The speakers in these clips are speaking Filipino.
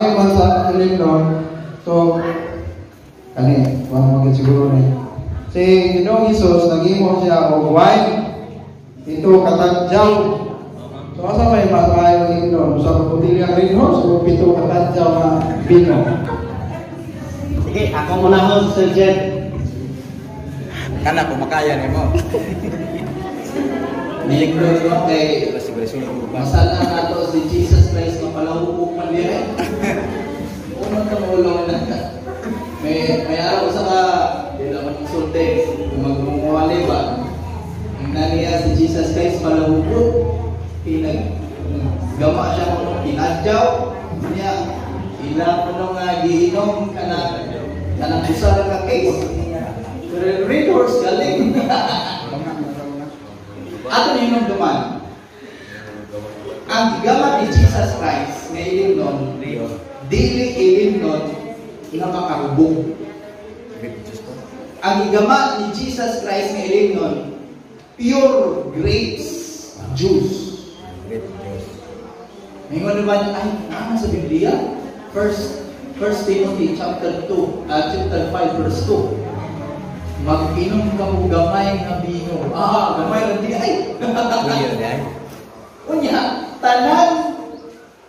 Sa Lindon, so, kani, wala magiging siguro ni. Si Ginoong Isus, nag-imo siya o wine, ito katadyaw. So, asa may masahay ng Lindon? Sa kaputilya rin ho, so, ito katadyaw na bino. Sige, ako muna ho, Sir Jed. Kana, kumakaya ni mo. Niyiglo ko kay masala na to si Jesus Christ na palahubog man niya. Unang kamulong na. May araw sa ka, di naman insulte, magmumuwali ba? Ang naniya si Jesus Christ palahubog, gama siya kung pinadyaw, niya, ilang kung nga giinom ka na busara ka case. Pero readers, galing. Ato ninong duman, ang gamat ni Jesus Christ nga ilimnon, dili ilimnon, ilang makahubog. Ang gamat ni Jesus Christ nga ilimnon, pure grapes juice. Ngayon naman, ay, ano sa Biblia? First Timothy chapter 5 verse 2. Mag-inom ka mo gamay nga bino. Gamay lang di ay. Unya, tanan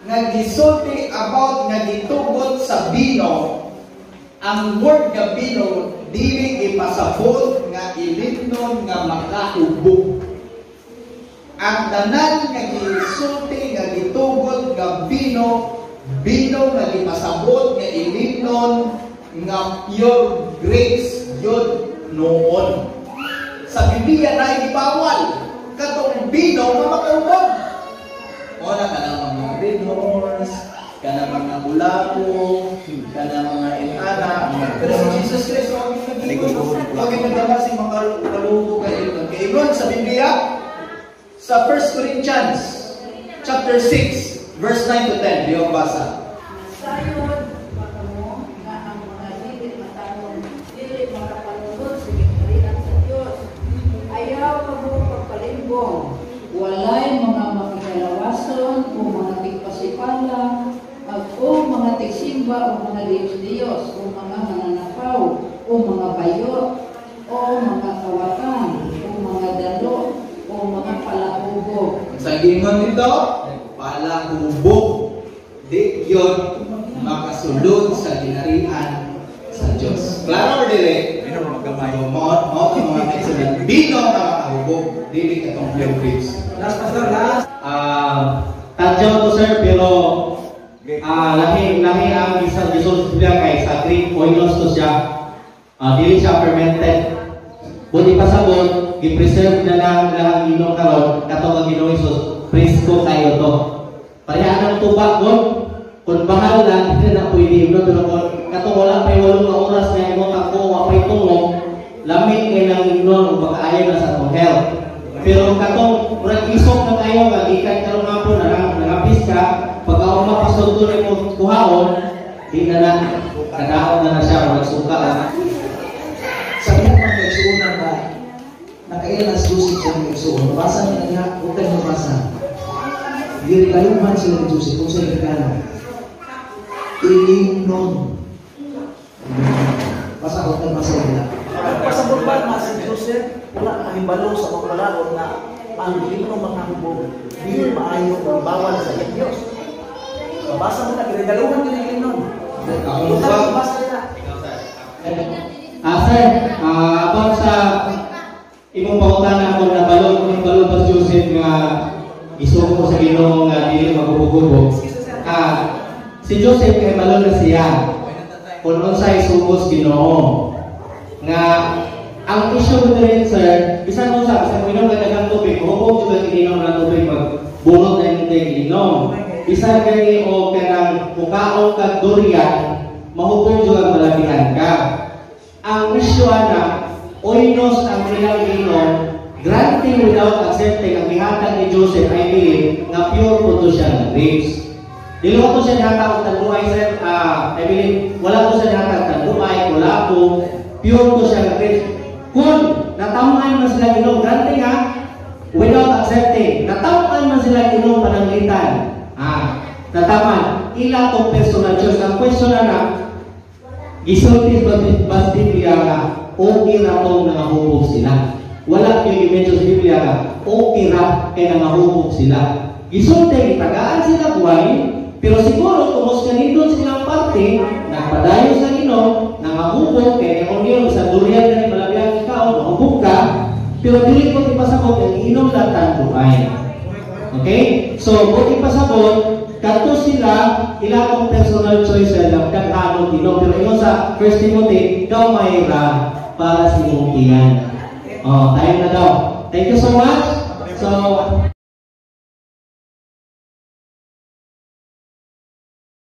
nga gisulti about nga gitugot sa bino, ang word nga bino dili ipasabot nga ilimnon nga makahubog. Ang tanan nga gisulti nga gitugot nga bino nga ipasabot nga ilimnon nga pure grapes yun noon. Sa Biblia na ibawal katong bino nga makahubog. O na ka na mga red horse, ka na mga bulako, ka na mga inana. Pero si Jesus Christ, huwag nagdala si makalubo kayo. Kaya sa Biblia, sa 1 Corinthians chapter 6, verse 9 to 10, di yung basa. Walay mga makikalawason o mga tigpasipala o mga tigsimba o mga Diyos-Diyos o mga mananakaw o mga bayot o mga kawatan o mga dalo o mga palahubog. Sa gingon nito, palahubog. Di yun makasulod sa ginarian sa Diyos. Klaro or dili? Bino magamay. Mo mga excellent. Bino na makahubog. Dili katong pure grapes. Last, Pastor, last. Tadyaw to, sir, pero lahi ang isang Jesus niya kay sa Greek oinos to siya. Dili siya fermented. Buti pa sabon, i-preserve na lang ang inom karon katong ang Ginoong Hesus. Presko kayo to. Pareha ng tuba kung bahal na, hindi na pwede inom to. Katong wala pa 8 na oras na imong ako, wala pa itong lamig kay nang inom, baka na sa atong health. Pero katong murag isok na kayo nga gikan karon nga po nangapis ka pagka pasod to mo kuhaon di na kadaot na siya murag suka sa mga nagsuuna ba nakailan as Joseph sa nagsuuna nabasa niya niya utang nabasa diri kayo man sila ni Joseph kung sila nagkano ilimnon basa utang basa nila pasabot ba na si Joseph wala mahibalo sa mga balakon na ang limno makahubog dili maayo ang bawal sa Diyos. Mabasa mo na ginagaluhan ka ng limnon. Mabasa na. Sir, about sa imong pangutana kung nabalon pa si Joseph nga isuko ko sa Ginoo nga dili magubog-ubog. Si Joseph kay balon na siya. Kung unsay sugos Ginoo nga ang issue mo rin, sir, bisan mo sa inom ka dagang tubig, mahubog juga inom ng tubig, magbunot na yung inom. Bisan gani o kanang mukaong kag durian, mahubog juga malabihan ka. Ang issue na, oinos ang ilang inom, granting without accepting ang ihatag ni Joseph, I believe, na pure po to siya ng grapes. Dili ko siya ihatag ng tanduay, sir, I believe, wala ko siya ihatag ng tanduay, wala po, pure to siya ng grapes. Kung natamaan man sila inom, granting without accepting, natamaan man sila inom pananglitan. Natamaan. ila tong personal choice. Ang question na gisulti ba Biblia nga okay ra tong nangahubog sila. Wala kayo i-mention sa Biblia nga okay ra kay nangahubog sila. Gisulti itagaan sila buhay, pero siguro kung mas kanindot silang parte, nagpadayon sa Ginoo, nangahubog kay kung yun sa durian na ni malabiyang ikaw, nahubog ka, pero dili ko ipasabot ang inom latan buhay. Okay? So, kung ipasabot, kato sila, ilang personal choice lang, kagano Ginoo. Pero ingon sa 1 Timothy, ikaw may ra para sa imong iyan. Oh, tayo na daw. Thank you so much. So,